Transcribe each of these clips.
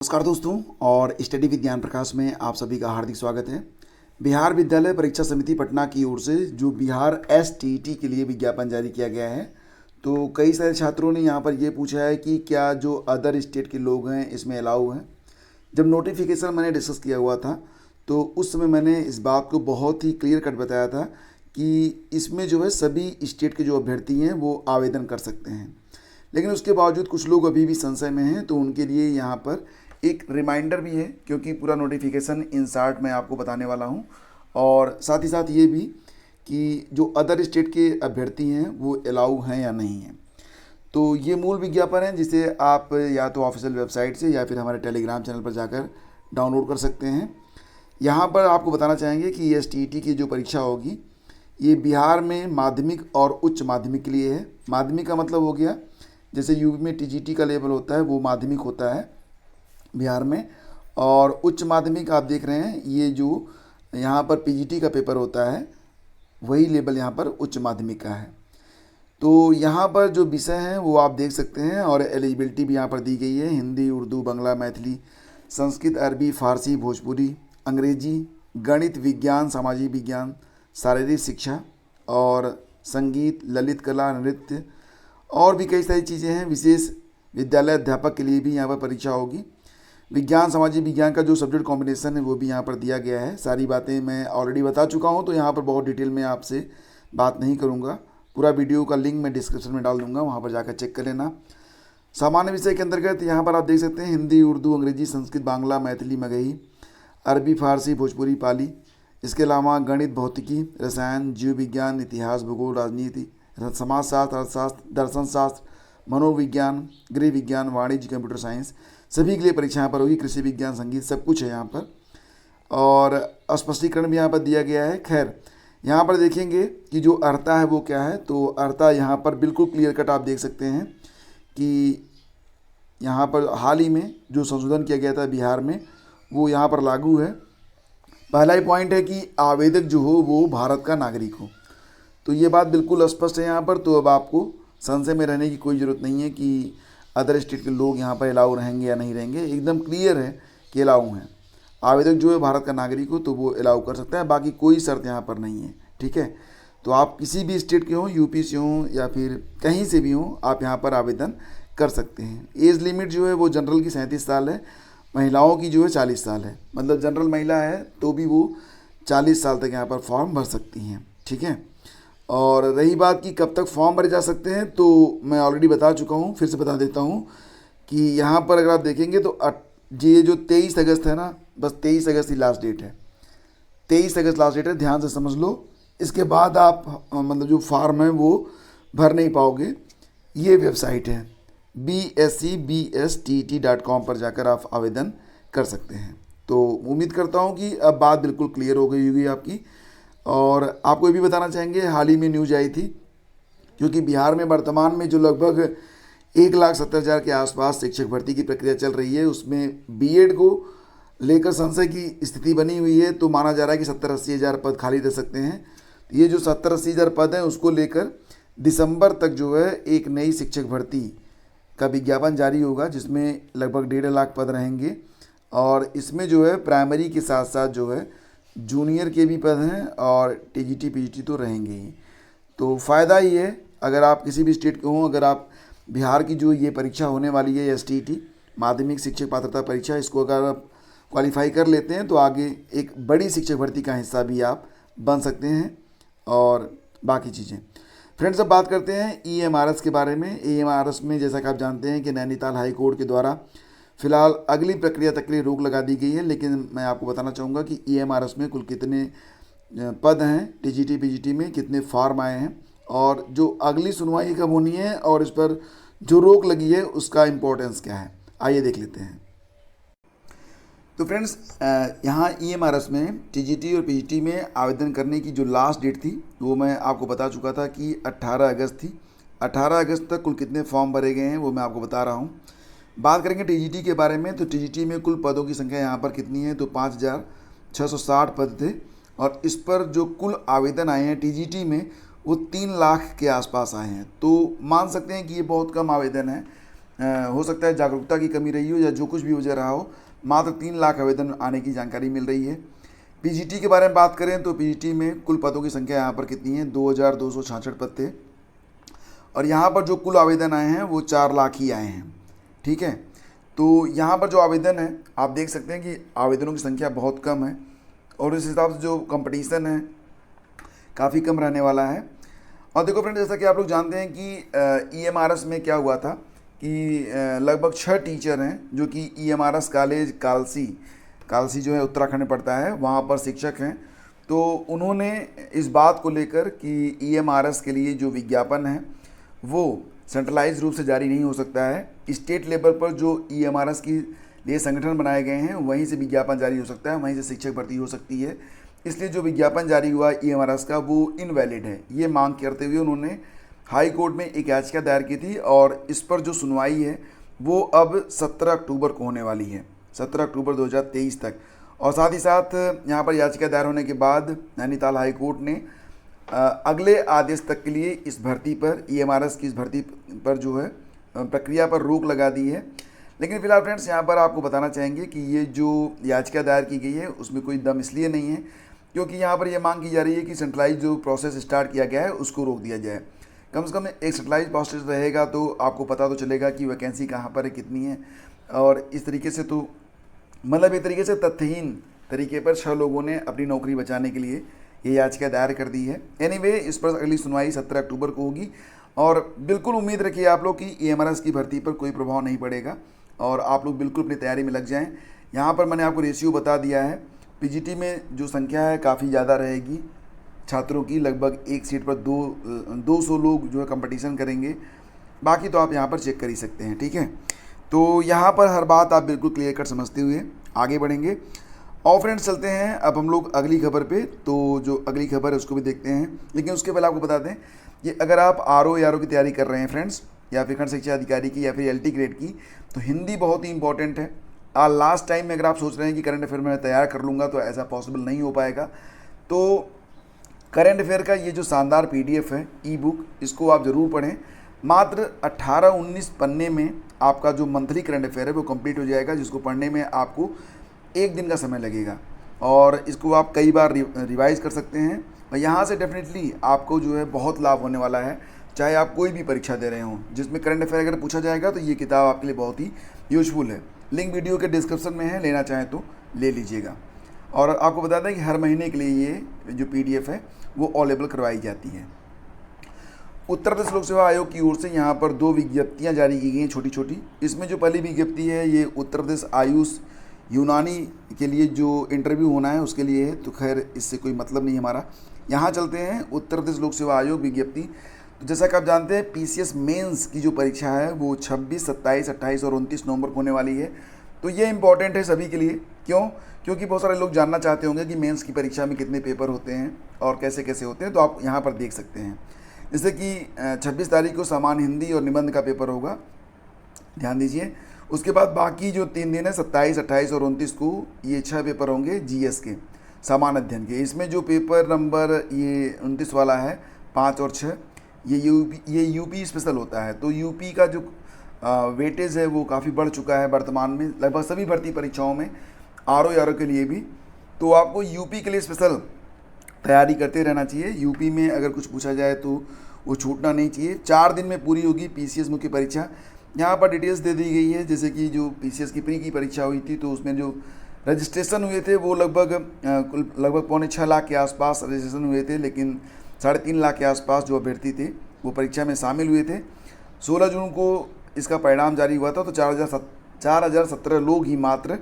नमस्कार दोस्तों और स्टडी विज्ञान प्रकाश में आप सभी का हार्दिक स्वागत है। बिहार विद्यालय परीक्षा समिति पटना की ओर से जो बिहार एसटीईटी के लिए विज्ञापन जारी किया गया है, तो कई सारे छात्रों ने यहाँ पर ये पूछा है कि क्या जो अदर स्टेट के लोग हैं इसमें अलाउ हैं। जब नोटिफिकेशन मैंने डिस्कस किया हुआ था तो उस समय मैंने इस बात को बहुत ही क्लियर कट बताया था कि इसमें जो है सभी स्टेट के जो अभ्यर्थी हैं वो आवेदन कर सकते हैं, लेकिन उसके बावजूद कुछ लोग अभी भी संशय में हैं। तो उनके लिए यहाँ पर एक रिमाइंडर भी है, क्योंकि पूरा नोटिफिकेशन इन शार्ट मैं आपको बताने वाला हूँ, और साथ ही साथ ये भी कि जो अदर स्टेट के अभ्यर्थी हैं वो अलाउ हैं या नहीं हैं। तो ये मूल विज्ञापन है जिसे आप या तो ऑफिशियल वेबसाइट से या फिर हमारे टेलीग्राम चैनल पर जाकर डाउनलोड कर सकते हैं। यहाँ पर आपको बताना चाहेंगे कि एसटीईटी की जो परीक्षा होगी ये बिहार में माध्यमिक और उच्च माध्यमिक के लिए है। माध्यमिक का मतलब हो गया जैसे यूपी में टीजीटी का लेवल होता है वो माध्यमिक होता है बिहार में, और उच्च माध्यमिक आप देख रहे हैं ये जो यहाँ पर पीजीटी का पेपर होता है वही लेवल यहाँ पर उच्च माध्यमिक का है। तो यहाँ पर जो विषय हैं वो आप देख सकते हैं और एलिजिबिलिटी भी यहाँ पर दी गई है। हिंदी, उर्दू, बांग्ला, मैथिली, संस्कृत, अरबी, फारसी, भोजपुरी, अंग्रेजी, गणित, विज्ञान, सामाजिक विज्ञान, शारीरिक शिक्षा और संगीत, ललित कला, नृत्य और भी कई सारी चीज़ें हैं। विशेष विद्यालय अध्यापक के लिए भी यहाँ पर परीक्षा होगी। विज्ञान, सामाजिक विज्ञान का जो सब्जेक्ट कॉम्बिनेशन है वो भी यहाँ पर दिया गया है। सारी बातें मैं ऑलरेडी बता चुका हूँ, तो यहाँ पर बहुत डिटेल में आपसे बात नहीं करूँगा। पूरा वीडियो का लिंक मैं डिस्क्रिप्शन में डाल दूँगा, वहाँ पर जाकर चेक कर लेना। सामान्य विषय के अंतर्गत यहाँ पर आप देख सकते हैं हिंदी, उर्दू, अंग्रेजी, संस्कृत, बांग्ला, मैथिली, मगही, अरबी, फारसी, भोजपुरी, पाली। इसके अलावा गणित, भौतिकी, रसायन, जीव विज्ञान, इतिहास, भूगोल, राजनीति, समाजशास्त्र, अर्थशास्त्र, दर्शन शास्त्र, मनोविज्ञान, गृह विज्ञान, वाणिज्य, कंप्यूटर साइंस, सभी के लिए परीक्षा यहाँ पर होगी। कृषि विज्ञान, संगीत, सब कुछ है यहाँ पर, और स्पष्टीकरण भी यहाँ पर दिया गया है। खैर, यहाँ पर देखेंगे कि जो अर्हता है वो क्या है, तो अर्हता यहाँ पर बिल्कुल क्लियर कट आप देख सकते हैं कि यहाँ पर हाल ही में जो संशोधन किया गया था बिहार में वो यहाँ पर लागू है। पहला ही पॉइंट है कि आवेदक जो हो वो भारत का नागरिक हो, तो ये बात बिल्कुल स्पष्ट है यहाँ पर। तो अब आपको संशय में रहने की कोई ज़रूरत नहीं है कि अदर स्टेट के लोग यहाँ पर अलाउ रहेंगे या नहीं रहेंगे। एकदम क्लियर है कि अलाउ हैं। आवेदक जो है भारत का नागरिक हो तो वो अलाउ कर सकता है, बाकी कोई शर्त यहाँ पर नहीं है। ठीक है, तो आप किसी भी स्टेट के हों, यूपी से हों या फिर कहीं से भी हों, आप यहाँ पर आवेदन कर सकते हैं। एज लिमिट जो है वो जनरल की 37 साल है, महिलाओं की जो है 40 साल है। मतलब जनरल महिला है तो भी वो 40 साल तक यहाँ पर फॉर्म भर सकती हैं। ठीक है, और रही बात कि कब तक फॉर्म भरे जा सकते हैं, तो मैं ऑलरेडी बता चुका हूँ, फिर से बता देता हूँ कि यहाँ पर अगर आप देखेंगे तो ये जो 23 अगस्त है ना, बस 23 अगस्त ही लास्ट डेट है। 23 अगस्त लास्ट डेट है, ध्यान से समझ लो। इसके बाद आप मतलब जो फॉर्म है वो भर नहीं पाओगे। ये वेबसाइट है bscbstt.com पर जाकर आप आवेदन कर सकते हैं। तो उम्मीद करता हूँ कि अब बात बिल्कुल क्लियर हो गई होगी आपकी। और आपको ये भी बताना चाहेंगे, हाल ही में न्यूज आई थी, क्योंकि बिहार में वर्तमान में जो लगभग 1,70,000 के आसपास शिक्षक भर्ती की प्रक्रिया चल रही है, उसमें बीएड को लेकर संशय की स्थिति बनी हुई है। तो माना जा रहा है कि 70-80 हज़ार पद खाली रह सकते हैं। ये जो 70-80 हज़ार पद हैं उसको लेकर दिसंबर तक जो है एक नई शिक्षक भर्ती का विज्ञापन जारी होगा, जिसमें लगभग 1.5 लाख पद रहेंगे। और इसमें जो है प्राइमरी के साथ साथ जो है जूनियर के भी पद हैं और टीजीटी पीजीटी तो रहेंगे ही। तो फ़ायदा ही है अगर आप किसी भी स्टेट के हों। अगर आप बिहार की जो ये परीक्षा होने वाली है एसटीईटी माध्यमिक शिक्षक पात्रता परीक्षा, इसको अगर आप क्वालिफाई कर लेते हैं तो आगे एक बड़ी शिक्षक भर्ती का हिस्सा भी आप बन सकते हैं और बाकी चीज़ें। फ्रेंड्स, अब बात करते हैं ईएमआरएस के बारे में। ईएमआरएस में जैसा कि आप जानते हैं कि नैनीताल हाई कोर्ट के द्वारा फिलहाल अगली प्रक्रिया तक के लिए रोक लगा दी गई है, लेकिन मैं आपको बताना चाहूँगा कि ईएमआरएस में कुल कितने पद हैं, टीजीटी पीजीटी में कितने फॉर्म आए हैं और जो अगली सुनवाई कब होनी है और इस पर जो रोक लगी है उसका इम्पोर्टेंस क्या है, आइए देख लेते हैं। तो फ्रेंड्स, यहाँ ईएमआरएस में टीजीटी और पीजीटी में आवेदन करने की जो लास्ट डेट थी वो मैं आपको बता चुका था कि 18 अगस्त थी। 18 अगस्त तक कुल कितने फॉर्म भरे गए हैं वो मैं आपको बता रहा हूँ। बात करेंगे टीजीटी के बारे में, तो टीजीटी में कुल पदों की संख्या यहाँ पर कितनी है, तो 5,660 पद थे। और इस पर जो कुल आवेदन आए हैं टीजीटी में वो 3 लाख के आसपास आए हैं। तो मान सकते हैं कि ये बहुत कम आवेदन है। हो सकता है जागरूकता की कमी रही हो या जो कुछ भी वजह रहा हो, मात्र 3 लाख आवेदन आने की जानकारी मिल रही है। पीजीटी के बारे में बात करें तो पीजीटी में कुल पदों की संख्या यहाँ पर कितनी है, 2266 पद थे और यहाँ पर जो कुल आवेदन आए हैं वो 4 लाख ही आए हैं। ठीक है, तो यहाँ पर जो आवेदन है आप देख सकते हैं कि आवेदनों की संख्या बहुत कम है और इस हिसाब से जो कंपटीशन है काफ़ी कम रहने वाला है। और देखो फ्रेंड, जैसा कि आप लोग जानते हैं कि ईएमआरएस में क्या हुआ था कि लगभग 6 टीचर हैं जो कि ईएमआरएस कॉलेज कालसी जो है उत्तराखंड में पड़ता है, वहाँ पर शिक्षक हैं। तो उन्होंने इस बात को लेकर कि ईएमआरएस के लिए जो विज्ञापन है वो सेंट्रलाइज रूप से जारी नहीं हो सकता है, स्टेट लेवल पर जो ईएमआरएस की लिए संगठन बनाए गए हैं वहीं से विज्ञापन जारी हो सकता है, वहीं से शिक्षक भर्ती हो सकती है। इसलिए जो विज्ञापन जारी हुआ ईएमआरएस का वो इनवैलिड है, ये मांग करते हुए उन्होंने हाई कोर्ट में एक याचिका दायर की थी और इस पर जो सुनवाई है वो अब 17 अक्टूबर को होने वाली है, 17 अक्टूबर 2023 तक। और साथ ही साथ यहाँ पर याचिका दायर होने के बाद नैनीताल हाई कोर्ट ने अगले आदेश तक के लिए इस भर्ती पर, ईएमआरएस की इस भर्ती पर जो है प्रक्रिया पर रोक लगा दी है। लेकिन फिलहाल फ्रेंड्स यहाँ पर आपको बताना चाहेंगे कि ये जो याचिका दायर की गई है उसमें कोई दम इसलिए नहीं है क्योंकि यहाँ पर यह मांग की जा रही है कि सेंट्रलाइज जो प्रोसेस स्टार्ट किया गया है उसको रोक दिया जाए। कम से कम एक सेंट्रलाइज प्रोसेस रहेगा तो आपको पता तो चलेगा कि वैकेंसी कहाँ पर है, कितनी है। और इस तरीके से तो मतलब एक तरीके से तथ्यहीन तरीके पर 6 लोगों ने अपनी नौकरी बचाने के लिए ये याचिका दायर कर दी है। एनीवे, इस पर अगली सुनवाई 17 अक्टूबर को होगी और बिल्कुल उम्मीद रखिए आप लोग कि ईएमआरएस की भर्ती पर कोई प्रभाव नहीं पड़ेगा और आप लोग बिल्कुल अपनी तैयारी में लग जाएं। यहाँ पर मैंने आपको रेशियो बता दिया है, पीजीटी में जो संख्या है काफ़ी ज़्यादा रहेगी छात्रों की, लगभग एक सीट पर 200 लोग जो है कंपटीशन करेंगे। बाकी तो आप यहाँ पर चेक कर ही सकते हैं। ठीक है, तो यहाँ पर हर बात आप बिल्कुल क्लियर कट समझते हुए आगे बढ़ेंगे। और फ्रेंड्स चलते हैं अब हम लोग अगली खबर पे। तो जो अगली खबर है उसको भी देखते हैं, लेकिन उसके पहले आपको बता दें कि अगर आप आरओ की तैयारी कर रहे हैं फ्रेंड्स, या फिर खंड शिक्षा अधिकारी की या फिर एलटी ग्रेड की, तो हिंदी बहुत ही इंपॉर्टेंट है। लास्ट टाइम में अगर आप सोच रहे हैं कि करंट अफेयर मैं तैयार कर लूँगा तो ऐसा पॉसिबल नहीं हो पाएगा। तो करंट अफेयर का ये जो शानदार पीडीएफ है ई बुक, इसको आप ज़रूर पढ़ें। मात्र 18-19 पन्ने में आपका जो मंथली करंट अफेयर है वो कंप्लीट हो जाएगा, जिसको पढ़ने में आपको 1 दिन का समय लगेगा और इसको आप कई बार रिवाइज़ कर सकते हैं। और यहाँ से डेफिनेटली आपको जो है बहुत लाभ होने वाला है, चाहे आप कोई भी परीक्षा दे रहे हों जिसमें करंट अफेयर अगर पूछा जाएगा तो ये किताब आपके लिए बहुत ही यूजफुल है। लिंक वीडियो के डिस्क्रिप्शन में है, लेना चाहें तो ले लीजिएगा। और आपको बता दें कि हर महीने के लिए ये जो पीडीएफ है वो अवेलेबल करवाई जाती है। उत्तर प्रदेश लोक सेवा आयोग की ओर से यहाँ पर 2 विज्ञप्तियाँ जारी की गई हैं छोटी छोटी। इसमें जो पहली विज्ञप्ति है ये उत्तर प्रदेश आयुष यूनानी के लिए जो इंटरव्यू होना है उसके लिए है, तो खैर इससे कोई मतलब नहीं हमारा। यहाँ चलते हैं उत्तर प्रदेश लोक सेवा आयोग विज्ञप्ति। तो जैसा कि आप जानते हैं पीसीएस मेंस की जो परीक्षा है वो 26, 27, 28 और 29 नवंबर को होने वाली है। तो ये इंपॉर्टेंट है सभी के लिए। क्यों? क्योंकि बहुत सारे लोग जानना चाहते होंगे कि मेंस की परीक्षा में कितने पेपर होते हैं और कैसे कैसे होते हैं, तो आप यहाँ पर देख सकते हैं। जैसे कि 26 तारीख को सामान्य हिंदी और निबंध का पेपर होगा, ध्यान दीजिए। उसके बाद बाकी जो 3 दिन है 27, 28 और 29 को ये 6 पेपर होंगे जीएस के, सामान्य अध्ययन के। इसमें जो पेपर नंबर ये 29 वाला है 5 और 6 ये यूपी स्पेशल होता है। तो यूपी का जो वेटेज है वो काफ़ी बढ़ चुका है वर्तमान में लगभग सभी भर्ती परीक्षाओं में, आरओ के लिए भी। तो आपको यूपी के लिए स्पेशल तैयारी करते रहना चाहिए। यूपी में अगर कुछ पूछा जाए तो वो छूटना नहीं चाहिए। 4 दिन में पूरी होगी पीसीएस मुख्य परीक्षा। यहाँ पर डिटेल्स दे दी गई है, जैसे कि जो पीसीएस की प्री की परीक्षा हुई थी तो उसमें जो रजिस्ट्रेशन हुए थे वो लगभग 6.25 लाख के आसपास रजिस्ट्रेशन हुए थे, लेकिन 3.5 लाख के आसपास जो अभ्यर्थी थे वो परीक्षा में शामिल हुए थे। 16 जून को इसका परिणाम जारी हुआ था। तो 4017 लोग ही मात्र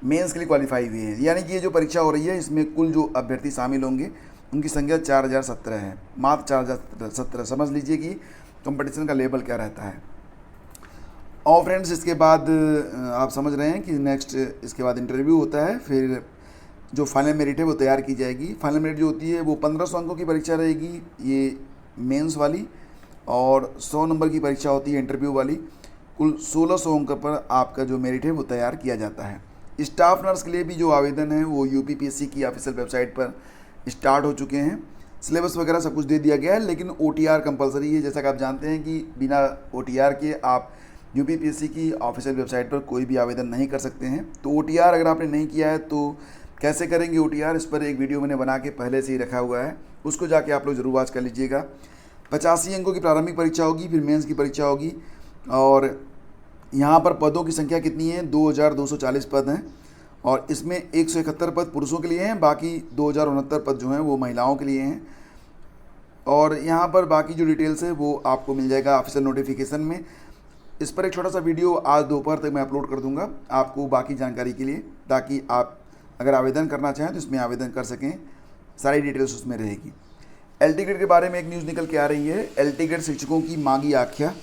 मेंस के लिए क्वालिफाई हुए हैं। यानी कि ये जो परीक्षा हो रही है इसमें कुल जो अभ्यर्थी शामिल होंगे उनकी संख्या 4017 है, मात्र 4017। समझ लीजिए कि कंपटीशन का लेवल क्या रहता है। और फ्रेंड्स इसके बाद आप समझ रहे हैं कि नेक्स्ट इसके बाद इंटरव्यू होता है, फिर जो फाइनल मेरिट है वो तैयार की जाएगी। फाइनल मेरिट जो होती है वो 1500 अंकों की परीक्षा रहेगी ये मेंस वाली, और 100 नंबर की परीक्षा होती है इंटरव्यू वाली। कुल 1600 अंक पर आपका जो मेरिट है वो तैयार किया जाता है। स्टाफ नर्स के लिए भी जो आवेदन है वो यूपीपीएससी की ऑफिशियल वेबसाइट पर स्टार्ट हो चुके हैं। सिलेबस वगैरह सब कुछ दे दिया गया है, लेकिन ओटीआर कंपलसरी है। जैसा कि आप जानते हैं कि बिना ओटीआर के आप यूपीपीएससी की ऑफिशियल वेबसाइट पर कोई भी आवेदन नहीं कर सकते हैं। तो OTR अगर आपने नहीं किया है तो कैसे करेंगे OTR, इस पर एक वीडियो मैंने बना के पहले से ही रखा हुआ है, उसको जाके आप लोग ज़रूर वॉच कर लीजिएगा। 85 अंकों की प्रारंभिक परीक्षा होगी, फिर मेंस की परीक्षा होगी। और यहाँ पर पदों की संख्या कितनी है, 2240 पद हैं और इसमें 171 पद पुरुषों के लिए हैं, बाकी 2069 पद जो हैं वो महिलाओं के लिए हैं। और यहाँ पर बाकी जो डिटेल्स है वो आपको मिल जाएगा ऑफिशियल नोटिफिकेशन में। इस पर एक छोटा सा वीडियो आज दोपहर तक मैं अपलोड कर दूंगा आपको बाकी जानकारी के लिए, ताकि आप अगर आवेदन करना चाहें तो इसमें आवेदन कर सकें, सारी डिटेल्स उसमें रहेगी। LT ग्रेड के बारे में एक न्यूज़ निकल के आ रही है, LT ग्रेड शिक्षकों की मांगी आख्या।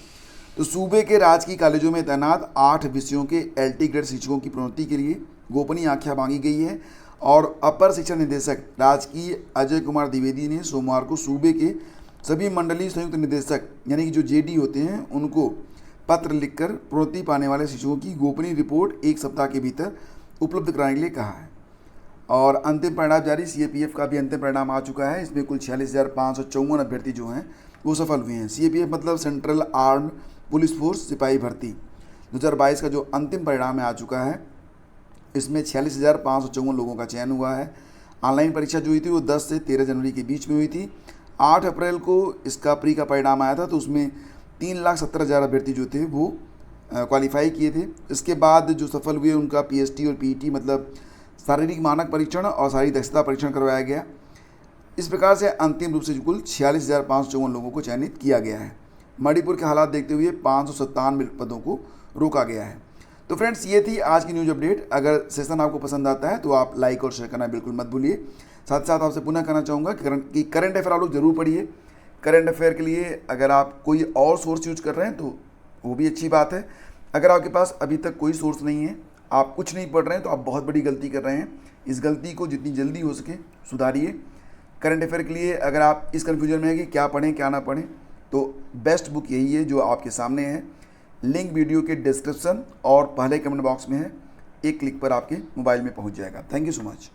तो सूबे के राजकीय कॉलेजों में तैनात 8 विषयों के LT ग्रेड शिक्षकों की प्रोन्नति के लिए गोपनीय आख्या मांगी गई है और अपर शिक्षा निदेशक राजकीय अजय कुमार द्विवेदी ने सोमवार को सूबे के सभी मंडलीय संयुक्त निदेशक यानी कि जो JD होते हैं उनको पत्र लिखकर प्रोन्नति पाने वाले शिक्षकों की गोपनीय रिपोर्ट 1 सप्ताह के भीतर उपलब्ध कराने के लिए कहा है। और अंतिम परिणाम जारी, CAPF का भी अंतिम परिणाम आ चुका है। इसमें कुल 46,554 अभ्यर्थी जो हैं वो सफल हुए हैं। CAPF मतलब सेंट्रल आर्म्ड पुलिस फोर्स सिपाही भर्ती 2022 का जो अंतिम परिणाम है आ चुका है। इसमें 46,554 लोगों का चयन हुआ है। ऑनलाइन परीक्षा जो हुई थी वो 10 से 13 जनवरी के बीच में हुई थी। 8 अप्रैल को इसका प्री का परिणाम आया था, तो उसमें 3,70,000 अभ्यर्थी जो थे वो क्वालिफाई किए थे। इसके बाद जो सफल हुए उनका PST और PET मतलब शारीरिक मानक परीक्षण और शारीरिक दक्षता परीक्षण करवाया गया। इस प्रकार से अंतिम रूप से कुल 46,554 लोगों को चयनित किया गया है। मणिपुर के हालात देखते हुए 597 पदों को रोका गया है। तो फ्रेंड्स, ये थी आज की न्यूज़ अपडेट। अगर सेशन आपको पसंद आता है तो आप लाइक और शेयर करना बिल्कुल मत भूलिए। साथ साथ आपसे पुनः कहना चाहूँगा कि करंट अफेयर आप लोग जरूर पढ़िए। करंट अफेयर के लिए अगर आप कोई और सोर्स यूज कर रहे हैं तो वो भी अच्छी बात है। अगर आपके पास अभी तक कोई सोर्स नहीं है, आप कुछ नहीं पढ़ रहे हैं, तो आप बहुत बड़ी गलती कर रहे हैं। इस गलती को जितनी जल्दी हो सके सुधारिए। करंट अफेयर के लिए अगर आप इस कन्फ्यूजन में है कि क्या पढ़ें क्या ना पढ़ें, तो बेस्ट बुक यही है जो आपके सामने है। लिंक वीडियो के डिस्क्रिप्शन और पहले कमेंट बॉक्स में है, एक क्लिक पर आपके मोबाइल में पहुंच जाएगा। Thank you so much.